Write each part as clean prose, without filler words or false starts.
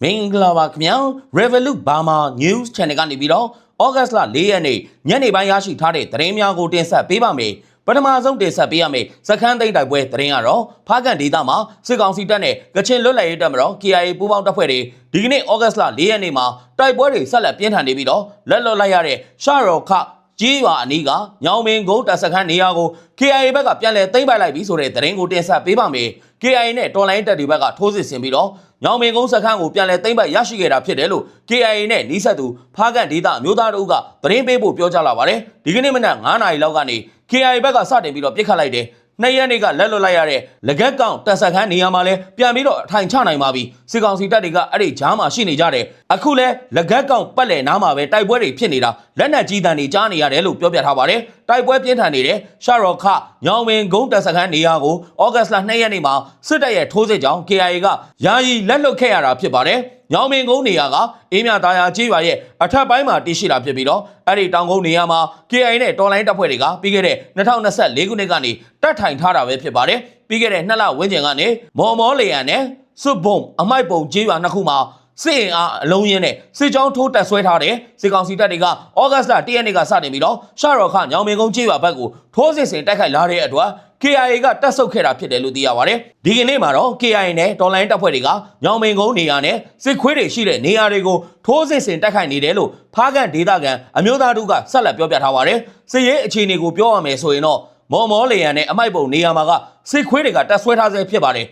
မင်္ဂလာပါခင်ဗျာ Revolut Burma News Channel ကနေပြီးတော့ August လ4ရက်နေ့ညနေပိုင်းရရှိထားတဲ့သတင်းများကိုတင်ဆက်ပေးပါမယ်ပထမဆုံးတင်ဆက်ပေးရမယ့်စခန်းသိမ်းတိုက်ပွဲသတင်းကတော့ဖားကန်ဒေသမှာစစ်ကောင်စီတပ်နဲ့ကချင်လွတ်လပ်ရေးတပ်မတော် KIA ပူးပေါင်းတပ်ဖွဲ့တွေဒီကနေ့ August လ4ရက်နေ့မှာတိုက်ပွဲတွေဆက်လက်ပြင်းထန်နေပြီးတော့လက်လွတ်လိုက်ရတဲ့ရှရော်ခကြီးရွာအနီးကညောင်မင်းကုန်းတပ်စခန်းနေရာကို KIA ဘက်ကပြန်လည်သိမ်းပိုက်လိုက်ပြီးဆိုတဲ့သတင်းကိုတင်ဆက်ပေးပါမယ် KIA နဲ့တော်လိုင်းတပ်တွေဘက်ကထိုးစစ်ဆင်ပြီးတော့ညောင်မင်းကုန်းစခန်းကိုပြန်လည်သိမ်းပိုက်ရရှိခဲ့တာဖြစ်တယ်လို့ KIA နဲ့နှီးဆက်သူဖားကန်ဒေသအမျိုးသားတို့ကသတင်းပေးဖို့ပြောကြားလာပါတယ်ဒီကနေ့မနက်9:00 နာရီလောက်ကနေ KIA ဘက်ကစတင်ပြီးတော့ပြစ်ခတ်လိုက်တယ်2ရက်နေ့ကလက်လွတ်လိုက်ရတဲ့လကက်ကောင်တပ်စခန်းနေရာမှာလဲပြန်ပြီးတော့အထိုင်ချနိုင်ပါပြီစစ်ကောင်စီတပ်တွေကအဲ့ဒီဂျားမှာရှိနေကြတယ်အခုလဲလကက်ကောင်ပတ်လည်နားမှာပဲတိုက်ပွဲတွေဖြစ်နေတာလက်နက်ကြီးတန်းတွေကြားနေရတယ်လို့ပြောပြထားပါတယ်တိုက်ပွဲပြင်းထန်နေတဲ့ရှရော်ခညောင်မင်းကုန်းတပ်စခန်းနေရာကိုဩဂတ်လ2ရက်နေ့မှာစစ်တပ်ရဲ့ထိုးစစ်ကြောင့် KIA ကယာယီလက်လွတ်ခဲ့ရတာဖြစ်ပါတယ်ညောင်မင်းကုန်းနေရာကအေးမြသားရကျေးရွာရဲ့အထက်ပိုင်းမှာတည်ရှိတာဖြစ်ပြီးတော့အဲ့ဒီတောင်ကုန်းနေရာမှာ KIA နဲ့တော်လိုင်းတပ်ဖွဲ့တွေကပြီးခဲ့တဲ့2024ခုနှစ်ကနေတပ်ထိုင်ထားတာပဲဖြစ်ပါတယ်ပြီးခဲ့တဲ့2လဝန်းကျင်ကနေမော်မောလေယန်နဲ့စွတ်ဘုံအမိုက်ပုံကျေးရွာနှစ်ခုမှာစစ်အင်အားအလုံးရင်းနဲ့စစ်ကြောင်းထိုးတက်ဆွဲထားတဲ့စစ်ကောင်စီတပ်တွေကဩဂတ်လ1ရက်နေ့ကစတင်ပြီးတော့ရှရော်ခညောင်မင်းကုန်းကျေးရွာဘက်ကိုထိုးစစ်ဆင်တိုက်ခိုက်လာတဲ့အတွက် KIA ကတက်ဆုတ်ခဲ့တာဖြစ်တယ်လို့သိရပါတယ်ဒီကနေ့မှာတော့ KIA နဲ့တော်လိုင်းတပ်ဖွဲ့တွေကညောင်မင်းကုန်းနေရာနဲ့စစ်ခွေးတွေရှိတဲ့နေရာတွေကိုထိုးစစ်ဆင်တိုက်ခိုက်နေတယ်လို့ဖားကန်ဒေသခံအမျိုးသားတို့ကဆက်လက်ပြောပြထားပါတယ်စစ်ရေးအခြေအနေကိုပြောရမယ်ဆိုရင်တော့မော်မောလေယန်နဲ့အမိုက်ပုံနေရာမှာကစစ်ခွေးတွေကတက်ဆွဲထားဆဲဖြစ်ပါတယ်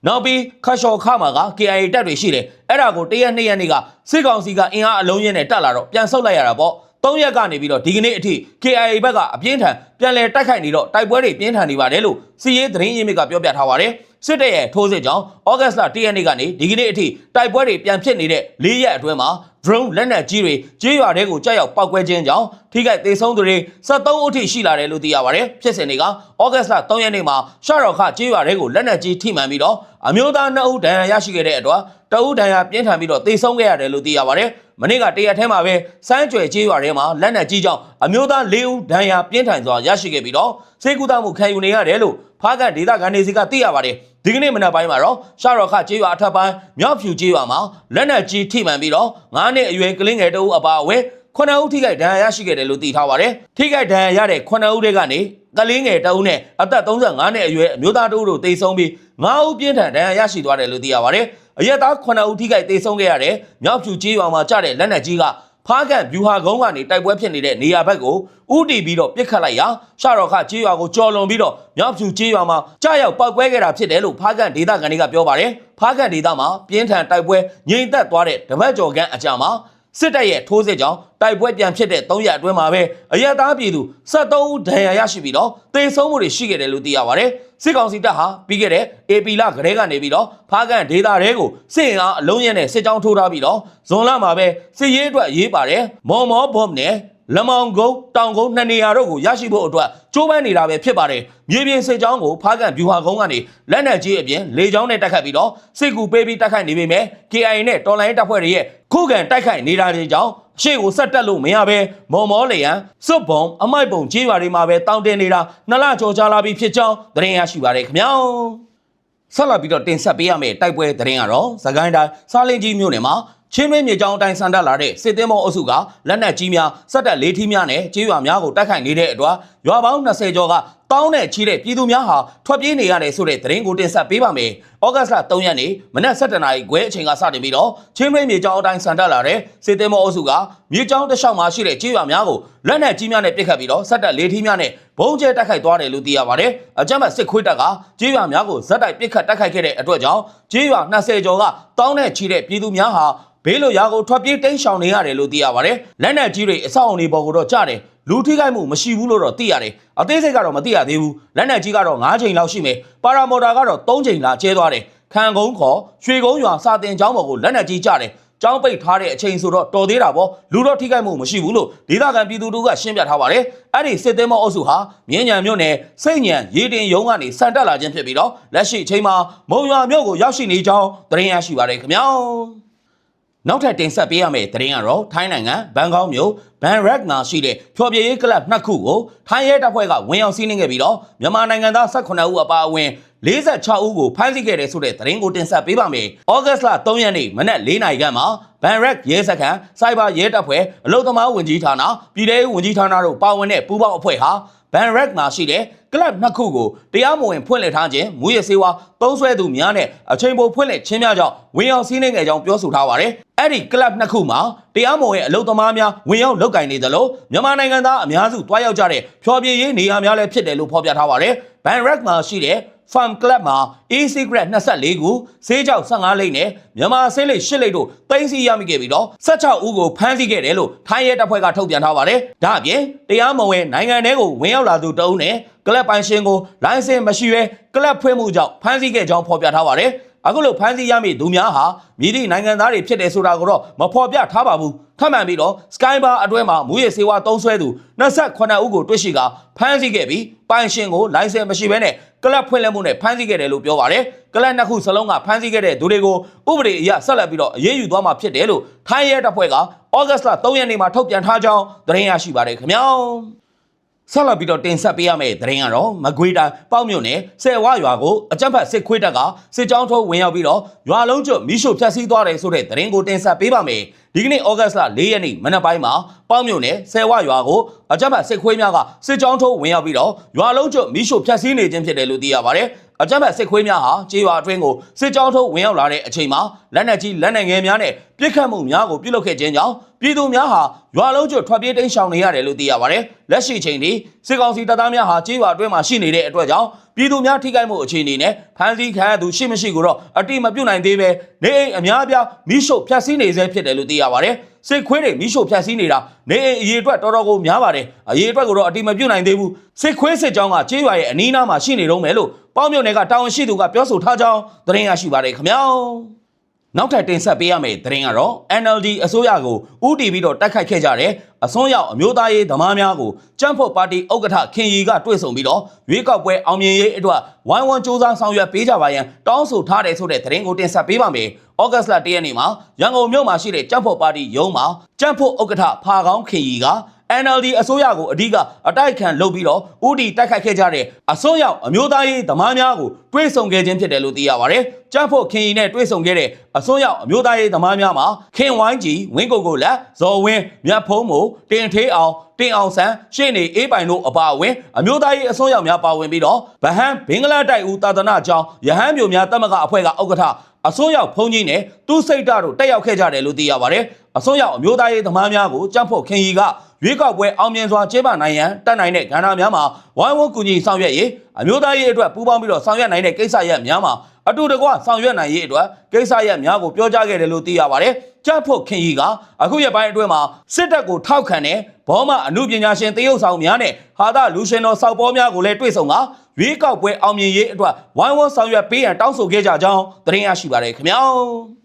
နောက်ပြီးခါရှော်ခါမှာက KIA တပ်တွေရှိတယ်အဲ့ဒါကို1ရက်2ရက်နေ့ကစစ်ကောင်စီကအင်အားအလုံးရင်းနဲ့တက်လာတော့ပြန်ဆုတ်လိုက်ရတာပေါ့3ရက်ကနေပြီးတော့ဒီကနေ့အထိ KIA ဘက်ကအပြင်းထန်ပြန်လည်တိုက်ခိုက်နေတော့တိုက်ပွဲတွေပြင်းထန်နေပါတယ်လို့စီရေးသတင်းရင်းမြစ်ကပြောပြထားပါတယ်စစ်တပ်ရဲ့ထိုးစစ်ကြောင့်ဩဂတ်လ1ရက်နေ့ကနေဒီကနေ့အထိတိုက်ပွဲတွေပြန်ဖြစ်နေတဲ့4ရက်အတွင်းမှာ drone လက်နက်ကြီးတွေကျေးရွာတွေကိုကြောက်ရောက်ပောက်ကွဲခြင်းကြောင့်ထိခိုက်ဒေဆုံးသူတွေ73ဦးထိရှိလာတယ်လို့သိရပါတယ်ဖြစ်စဉ်တွေကဩဂတ်လ3ရက်နေ့မှာရှရော်ခကျေးရွာတွေကိုလက်နက်ကြီးထိမှန်ပြီးတော့အမျိုးသား2ဦးဒဏ်ရာရရှိခဲ့တဲ့အတွက်တအုပ်ဒဏ်ရာပြင်းထန်ပြီးတော့ဒေဆုံးခဲ့ရတယ်လို့သိရပါတယ်မနေ့ကတရက်ထဲမှာပဲစမ်းကြွယ်ကျေးရွာထဲမှာလက်နက်ကြီးကြောင့်အမျိုးသား4ဦးဒဏ်ရာပြင်းထန်စွာရရှိခဲ့ပြီးတော့စေကူတာမှုခံယူနေရတယ်လို့ဖားကန်ဒေသခံတွေစီကသိရပါတယ်ဒီကနေ့မနက်ပိုင်းမှာတော့ရှရော်ခကျေးရွာအထက်ပိုင်းမြောက်ဖြူကျေးရွာမှာလက်နက်ကြီးထိမှန်ပြီးတော့9နှစ်အရွယ်ကလေးငယ်တအုပ်အပါအဝင်9ဦးထိခိုက်ဒဏ်ရာရရှိခဲ့တယ်လို့သိထားပါတယ်ထိခိုက်ဒဏ်ရာရတဲ့9ဦးတွေကနေကလေးငယ်တအုပ်နဲ့အသက်35နှစ်အရွယ်အမျိုးသားတအုပ်တို့တိတ်ဆုံးပြီး9ဦးပြင်းထန်ဒဏ်ရာရရှိသွားတယ်လို့သိရပါတယ်အရက်သား9ဦးထိခိုက်တိတ်ဆုံးခဲ့ရတဲ့မြောက်ဖြူကျေးရွာမှာကျတဲ့လက်နက်ကြီးကဖားကန်ဗျူဟာကုန်းကနေတိုက်ပွဲဖြစ်နေတဲ့နေရာဘက်ကိုဥတီပြီးတော့ပစ်ခတ်လိုက်ရာရှရော်ခကျေးရွာကိုကျော်လွန်ပြီးတော့မြောက်ဖြူကျေးရွာမှာကြားရောက်ပောက်ကွဲခဲ့တာဖြစ်တယ်လို့ဖားကန်ဒေသခံတွေကပြောပါတယ်ဖားကန်ဒေသမှာပြင်းထန်တိုက်ပွဲငြိမ်သက်သွားတဲ့တပတ်ကျော်ခန့်အကြာမှာစစ်တပ်ရဲ့ထိုးစစ်ကြောင့်တိုက်ပွဲပြန်ဖြစ်တဲ့3ရက်အတွင်းမှာပဲအရက်သားပြည်သူ73ဦးဒဏ်ရာရရှိပြီးတော့သေဆုံးမှုတွေရှိခဲ့တယ်လို့သိရပါတယ်စစ်ကောင်စီတပ်ဟာပြီးခဲ့တဲ့ AP လကလေးကနေပြီးတော့ဖားကန်ဒေသတွေကိုစစ်အင်အားအလုံးရင်းနဲ့စစ်ကြောင်းထိုးထားပြီးတော့ဇွန်လမှာပဲစစ်ရေးအတွက်ရေးပါတယ်မော်မောဘုံနဲ့လမောင်ကုန်းတောင်ကုန်း2နေရာတို့ကိုရရှိဖို့အတွက်ကြိုးပမ်းနေတာပဲဖြစ်ပါတယ်မြေပြင်စစ်ကြောင်းကိုဖားကန်ဗျူဟာကုန်းကနေလက်နက်ကြီးအပြင်လေကြောင်းနဲ့တိုက်ခတ်ပြီးတော့စစ်ကူပေးပြီးတိုက်ခိုက်နေပေမဲ့ KIA နဲ့တော်လိုင်းတပ်ဖွဲ့တွေရဲ့ခုခံတိုက်ခိုက်နေတာတွေကြောင့်အရှိကိုဆက်တက်လို့မရပဲမော်မောလေယန်စွတ်ဘုံအမိုက်ပုံကျေးရွာတွေမှာပဲတောင်းတင်နေတာ2လကျော်ကြာလာပြီဖြစ်ကြောင်းသတင်းရရှိပါတယ်ခင်ဗျာဆက်လက်ပြီးတော့တင်ဆက်ပေးရမယ့်တိုက်ပွဲသတင်းကတော့စကိုင်းတိုင်းစားလင်းကြီးမြို့နယ်မှာချင်းတွင်းမြေကြောင်းအတိုင်းဆန်တက်လာတဲ့စစ်သည်မောအုပ်စုကလက်နက်ကြီးများစက်တပ်၄ထီးများနဲ့ကျေးရွာများကိုတိုက်ခိုက်နေတဲ့အတွက်ရွာပေါင်း20ကျော်ကတောင်းနဲ့ချီတဲ့ပြည်သူများဟာထွက်ပြေးနေရတယ်ဆိုတဲ့သတင်းကိုတင်ဆက်ပေးပါမယ်။ဩဂတ်လ3ရက်နေ့မနက်7:00 နာရီခွဲအချိန်ကစတင်ပြီးတော့ချင်းတွင်းမြေကြောင်းအတိုင်းဆန်တက်လာတဲ့စစ်သည်မောအုပ်စုကမြေကြောင်းတစ်လျှောက်မှာရှိတဲ့ကျေးရွာများကိုလက်နက်ကြီးများနဲ့ပစ်ခတ်ပြီးတော့စက်တပ်၄ထီးများနဲ့ဘုံကျဲတိုက်ခိုက်သွားတယ်လို့သိရပါတယ်။အကြမ်းဖက်စစ်ခွေးတပ်ကကျေးရွာများကိုဇက်တိုက်ပစ်ခတ်တိုက်ခိုက်ခဲ့တဲ့အတွက်ကြောင့်ကျေးရွာ20ကျော်ကတောင်းနဲ့ချီတဲ့ပြည်သူများဟာဘေးလိုရာကိုထွက်ပြေးတိမ်းရှောင်နေရတယ်လို့သိရပါတယ်။လက်နက်ကြီးတွေအဆောက်အုံတွေပေါ်ကိုတော့ကျတယ်လူထိခိုက်မှုမရှိဘူးလို့တော့သိရတယ်။အသေးစိတ်ကတော့မသိရသေးဘူး။လက်နက်ကြီးကတော့9ချိန်လောက်ရှိမယ်။ပါရာမော်တာကတော့3ချိန်လာကျဲသွားတယ်။ခံကုန်းခေါ်ရွှေကုန်းရွာစာတင်ကျောင်းပေါ်ကိုလက်နက်ကြီးကျတယ်။ကျောင်းပိတ်ထားတဲ့အချိန်ဆိုတော့တော်သေးတာပေါ့။လူတော့ထိခိုက်မှုမရှိဘူးလို့ဒေသခံပြည်သူတို့ကရှင်းပြထားပါတယ်။အဲ့ဒီစစ်သည်မောအုပ်စုဟာမြင်းညံမြို့နယ်စိတ်ညံရေတင်ရုံးကနေစံတက်လာခြင်းဖြစ်ပြီးတော့လက်ရှိအချိန်မှာမုံရွာမြို့ကိုရောက်ရှိနေကြောင်းသတင်းရရှိပါတယ်ခင်ဗျာ။ နောက်ထပ်တင်ဆက်ပေးရမယ့်သတင်းကတော့ထိုင်းနိုင်ငံဘန်ကောက်မြို့ဘန်ရက်မှာရှိတဲ့ဖျော်ဖြေရေးကလပ်2ခုကိုထိုင်းရဲတပ်ဖွဲ့ကဝင်ရောက်စီးနင်းခဲ့ပြီးတော့မြန်မာနိုင်ငံသား18ဦးအပါအဝင်46ဦးကိုဖမ်းဆီးခဲ့တဲ့ဆိုတဲ့သတင်းကိုတင်ဆက်ပေးပါမယ်။ဩဂတ်စ်လ3ရက်နေ့မနက်4နာရီခန့်မှာဘန်ရက်ရဲစခန်းစိုက်ဘာရဲတပ်ဖွဲ့အလုံသမားဝင်ကြီးဌာနပြည်ထောင်ဝင်ကြီးဌာနတို့ပါဝင်တဲ့ပူးပေါင်းအဖွဲ့ဟာဘန်ရက်မှာရှိတဲ့ကလပ်2ခုကိုတရားမဝင်ဖွင့်လှစ်ထားခြင်းမူရစေဝါသုံးစွဲသူများနဲ့အချိန်ပိုဖွင့်လှစ်ခြင်းများကြောင့်ဝင်ရောက်စီးနင်းခဲ့ကြောင်းပြောဆိုထားပါတယ်။အဲ့ဒီကလပ်2ခုမှာတရားမဝင်အလုံသမားများဝင်ရောက်လုပ်ကင်နေသလိုမြန်မာနိုင်ငံသားအများစုတွားရောက်ကြတဲ့ဖျော်ဖြေရေးနေရာများလည်းဖြစ်တယ်လို့ဖော်ပြထားပါတယ်။ဘန်ရက်မှာရှိတဲ့Farm Club မှာ e-cigarette 24ခုဆေးကြောက်15လိမ့်နဲ့မြန်မာဆေးလိပ်10လိမ့်တို့တင်စီရမိခဲ့ပြီးတော့16ဦးကိုဖမ်းဆီးခဲ့တယ်လို့ထိုင်းရဲတပ်ဖွဲ့ကထုတ်ပြန်ထားပါတယ်။ဒါအပြင်တရားမဝင်နိုင်ငံထဲကိုဝင်ရောက်လာသူတအုပ်နဲ့ကလပ်ပိုင်ရှင်ကိုလိုင်စင်မရှိဘဲကလပ်ဖွင့်မှုကြောင့်ဖမ်းဆီးခဲ့ကြောင်းဖော်ပြထားပါတယ်။အခုလိုဖမ်းဆီးရမိသူများဟာမြည်သည့်နိုင်ငံသားတွေဖြစ်တယ်ဆိုတာကိုတော့မဖော်ပြထားပါဘူး။ထပ်မံပြီးတော့ Sky Bar အတွင်းမှာမူရစေဝါသုံးစွဲသူ28ဦးကိုတွေ့ရှိကဖမ်းဆီးခဲ့ပြီးပိုင်ရှင်ကိုလိုင်စင်မရှိဘဲနဲ့ကလပ်ဖွင့်လှစ်မှုနဲ့ဖမ်းဆီးခဲ့တယ်လို့ပြောပါတယ်။ကလပ်2ခုစလုံးကဖမ်းဆီးခဲ့တဲ့သူတွေကိုဥပဒေအရဆက်လက်ပြီးတော့အရေးယူသွားမှာဖြစ်တယ်လို့ထိုင်းရဲတပ်ဖွဲ့ကဩဂတ်စ်လ3ရက်နေ့မှာထုတ်ပြန်ထားကြောင်းသတင်းရရှိပါတယ်ခင်ဗျာ။ဆက်လက်ပြီးတော့တင်ဆက်ပေးရမယ့်သတင်းကတော့မကွေးတိုင်းပေါ့မြို့နယ်ဆယ်ဝရွာကိုအကြမ်းဖက်စစ်ခွေးတပ်ကစစ်ကြောင်းထိုးဝင်ရောက်ပြီးတော့ရွာလုံးကျွတ်မီးရှို့ဖျက်ဆီးသွားတယ်ဆိုတဲ့သတင်းကိုတင်ဆက်ပေးပါမယ်။ဒီကနေ့ဩဂတ်စ်လ4ရက်နေ့မနက်ပိုင်းမှာပေါ့မြို့နယ်ဆယ်ဝရွာကိုအကြမ်းဖက်စစ်ခွေးများကစစ်ကြောင်းထိုးဝင်ရောက်ပြီးတော့ရွာလုံးကျွတ်မီးရှို့ဖျက်ဆီးနေခြင်းဖြစ်တယ်လို့သိရပါတယ်။အကြမ်းဖက်စစ်ခွေးများဟာကြေးရွာအတွင်းကိုစစ်ကြောင်းထိုးဝင်ရောက်လာတဲ့အချိန်မှာလက်နက်ကြီးလက်နက်ငယ်များနဲ့ပြစ်ခတ်မှုများကိုပြုလုပ်ခဲ့ခြင်းကြောင့်ပြည်သူများဟာရွာလုံးကျွတ်ထွက်ပြေးတိမ်းရှောင်နေရတယ်လို့သိရပါတယ်။လက်ရှိချိန်ထိစစ်ကောင်စီတပ်သားများဟာကြေးရွာအတွင်းမှာရှိနေတဲ့အတွက်ကြောင့်ပြည်သူများထိခိုက်မှုအခြေအနေနဲ့ဖမ်းဆီးခံရသူရှိမရှိကိုတော့အတိမပြုတ်နိုင်သေးပဲနေအိမ်အများအပြားမီးရှို့ဖျက်ဆီးနေဆဲဖြစ်တယ်လို့သိရပါတယ်။စစ်ခွေးတွေမီးရှို့ဖျက်ဆီးနေတာနေအိမ်အရေးအတွက်တော်တော်ကိုများပါတယ်။အရေးအတွက်ကိုတော့အတိမပြုတ်နိုင်သေးဘူး။စစ်ခွေးစစ်ကြောင်းကကြေးရွာရဲ့အနီးနားမှာရှိနေတော့မယ်လို့ပေါ့မြို့နယ်ကတာဝန်ရှိသူကပြောဆိုထားကြောင်းသတင်းရရှိပါတယ်ခင်ဗျာ။နောက်ထပ်တင်ဆက်ပေးရမယ့်သတင်းကတော့ NLD အစိုးရကိုဦးတည်ပြီးတော့တိုက်ခိုက်ခဲ့ကြတဲ့အစွန်းရောက်အမျိုးသားရေးသမားများကိုကြမ်းဖို့ပါတီဥက္ကဋ္ဌခင်ရီကတွေ့ဆုံပြီးတော့ရွေးကောက်ပွဲအောင်မြင်ရေးအတွက်ဝိုင်းဝန်းစ조사ဆောင်ရွက်ပေးကြပါရန်တောင်းဆိုထားတယ်ဆိုတဲ့သတင်းကိုတင်ဆက်ပေးပါမယ်။ဩဂတ်စ်လ1ရက်နေ့မှာရန်ကုန်မြို့မှာရှိတဲ့ကြမ်းဖို့ပါတီရုံးမှာကြမ်းဖို့ဥက္ကဋ္ဌဖာကောင်းခင်ရီကNLD အစိုးရကိုအဓိကအတိုက်ခံလုပ်ပြီးတော့ဦးတီတိုက်ခိုက်ခဲ့ကြတဲ့အစိုးရအမျိုးသားရေးသမားများကိုတွဲဆုံခဲ့ခြင်းဖြစ်တယ်လို့သိရပါတယ်။ကြမ်းဖို့ခင်ရီနဲ့တွဲဆုံခဲ့တဲ့အစိုးရအမျိုးသားရေးသမားများမှာခင်ဝိုင်းကြီးဝင်းကိုကိုလက်ဇော်ဝင်းမြတ်ဖုံးမို့တင်ထေးအောင်တင်အောင်ဆန်းရှေ့နေအေးပိုင်တို့အပါအဝင်အမျိုးသားရေးအစိုးရများပါဝင်ပြီးတော့ဗဟန်းဘင်္ဂလားတိုက်ဦးတာသနာကျောင်းရဟန်းမျိုးများတမကအဖွဲ့ကဥက္ကဋ္ဌအစိုးရဖုန်ကြီးနဲ့သူစိတ်ဓာတ်တို့တက်ရောက်ခဲ့ကြတယ်လို့သိရပါတယ်။အစိုးရအမျိုးသားရေးသမားများကိုကြမ်းဖို့ခင်ရီကရွေးကောက်ပွဲအောင်မြင်စွာကျင်းပနိုင်ရန်တတ်နိုင်တဲ့ကဏ္ဍများမှာဝိုင်းဝန်းကူညီဆောင်ရွက်ရေးအမျိုးသားရေးအတွက်ပူးပေါင်းပြီးတော့ဆောင်ရွက်နိုင်တဲ့ကိစ္စရပ်များမှာအတူတကွဆောင်ရွက်နိုင်ရေးအတွက်ကိစ္စရပ်များကိုပြောကြားခဲ့တယ်လို့သိရပါတယ်။ကြမ်းဖို့ခင်ရီကအခုရက်ပိုင်းအတွင်းမှာစစ်တပ်ကိုထောက်ခံတဲ့ဘောမအမှုပညာရှင်တရုတ်ဆောင်များနဲ့ဟာသလူရှင်တော်စောက်ပေါ်များကိုလည်းတွေ့ဆုံကရွေးကောက်ပွဲအောင်မြင်ရေးအတွက်ဝိုင်းဝန်းဆောင်ရွက်ပေးရန်တောင်းဆိုခဲ့ကြကြောင်းသတင်းရရှိပါတယ်ခင်ဗျာ။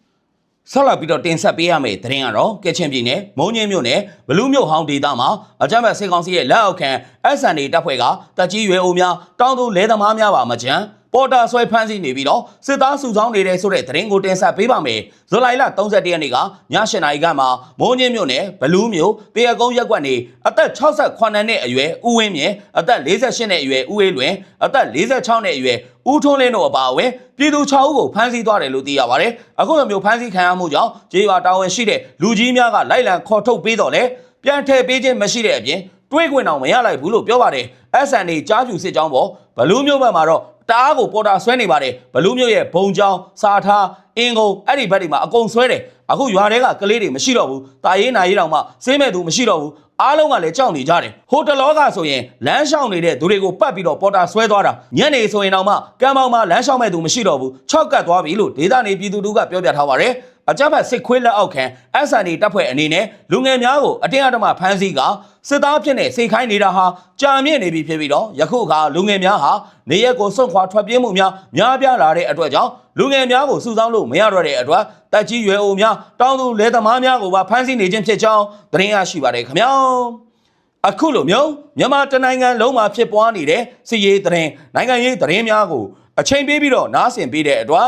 ဆက်လက်ပြီးတော့တင်ဆက်ပေးရမယ့်သတင်းကတော့ကချင်ပြည်နယ်မုံညင်းမြို့နယ်ဘလူးမြို့ဟောင်းဒေသမှာအကြမ်းဖက်စစ်ကောင်စီရဲ့လက်အောက်ခံ SNA တပ်ဖွဲ့ကတပ်ကြီးရွယ်အိုများတောင်သူလယ်သမားများပါမကြမ်းပေါ်တာဆွဲဖမ်းဆီးနေပြီးတော့စစ်သားစုဆောင်းနေတဲ့ဆိုတဲ့သတင်းကိုတင်ဆက်ပေးပါမယ်။ဇူလိုင်လ31ရက်နေ့ကည8:00နာရီခန့်မှာမိုးညင်းမြို့နယ်ဘလူးမြို့တရကုန်းရပ်ကွက်နေအသက်68နှစ်အရွယ်ဦးဝင်းမြင့်အသက်48နှစ်အရွယ်ဦးအေးလွင်အသက်46နှစ်အရွယ်ဦးထွန်းလင်းတို့အပါအဝင်ပြည်သူ6ဦးကိုဖမ်းဆီးသွားတယ်လို့သိရပါတယ်။အခုလိုမျိုးဖမ်းဆီးခံရမှုကြောင့်ကြေးရွာတာဝန်ရှိတဲ့လူကြီးများကလိုက်လံခေါ်ထုတ်ပေးတော့လေပြန်ထည့်ပေးခြင်းမရှိတဲ့အပြင်တွေးခွင့်အောင်မရလိုက်ဘူးလို့ပြောပါတယ်။ SNA ကြားဖြူစစ်ကြောင်းပေါ်ဘလူးမြို့ဘက်မှာတော့တအားကိုပေါ်တာဆွဲနေပါတယ်ဘလူးမြို့ရဲ့ဘုံကျောင်းစာထားအင်ကုန်အဲ့ဒီဘက်တွေမှာအကုန်ဆွဲတယ်အခုရွာတွေကကလေးတွေမရှိတော့ဘူးတာရေးနာရေးတောင်မှစေးမဲ့သူမရှိတော့ဘူးအားလုံးကလည်းကြောက်နေကြတယ်ဟိုတလောကဆိုရင်လမ်းလျှောက်နေတဲ့သူတွေကိုပတ်ပြီးတော့ပေါ်တာဆွဲသွားတာညနေဆိုရင်တောင်မှကံပေါင်မှာလမ်းလျှောက်မဲ့သူမရှိတော့ဘူး၆ကတ်သွားပြီလို့ဒေသနေပြည်သူတို့ကပြောပြထားပါတယ်အကြမ်းဖက်စစ်ခွေးလက်အောက်ခံ SNA တပ်ဖွဲ့အနေနဲ့လူငယ်များကိုအတင်းအဓမ္မဖမ်းဆီးကစစ်သားဖြစ်နေစိတ်ခိုင်းနေတာဟာကြာမြင့်နေပြီဖြစ်ပြီးတော့ယခုအခါလူငယ်များဟာနေရက်ကိုစွန့်ခွာထွက်ပြေးမှုများပြားလာတဲ့အတွက်ကြောင့်လူငယ်များကိုစုဆောင်းလို့မရတော့တဲ့အတွက်တပ်ကြီးရွယ်အိုများတောင်သူလယ်သမားများကိုပါဖမ်းဆီးနေခြင်းဖြစ်ကြောင်းသတင်းရရှိပါတယ်ခင်ဗျာအခုလိုမျိုးမြန်မာတနိုင်ငံလုံးမှာဖြစ်ပွားနေတဲ့စစ်ရေးသတင်းနိုင်ငံရေးသတင်းများကိုအချိန်ပေးပြီးတော့နားဆင်ပေးတဲ့အတွက်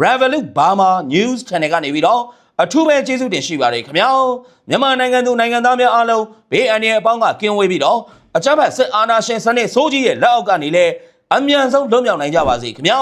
Revolut Burma News Channel ကနေပြီးတော့ အထူးပဲကျေးဇူးတင်ရှိပါတယ်ခင်ဗျာမြန်မာနိုင်ငံသူနိုင်ငံသားများအားလုံးဘေးအန္တရာယ်အပေါင်းကကင်းဝေးပြီးတော့အကြမ်းဖက်စစ်အာဏာရှင်စနစ်ဆိုးကြီးရဲ့လက်အောက်ကနေလည်းအမြန်ဆုံးလွတ်မြောက်နိုင်ကြပါစေခင်ဗျာ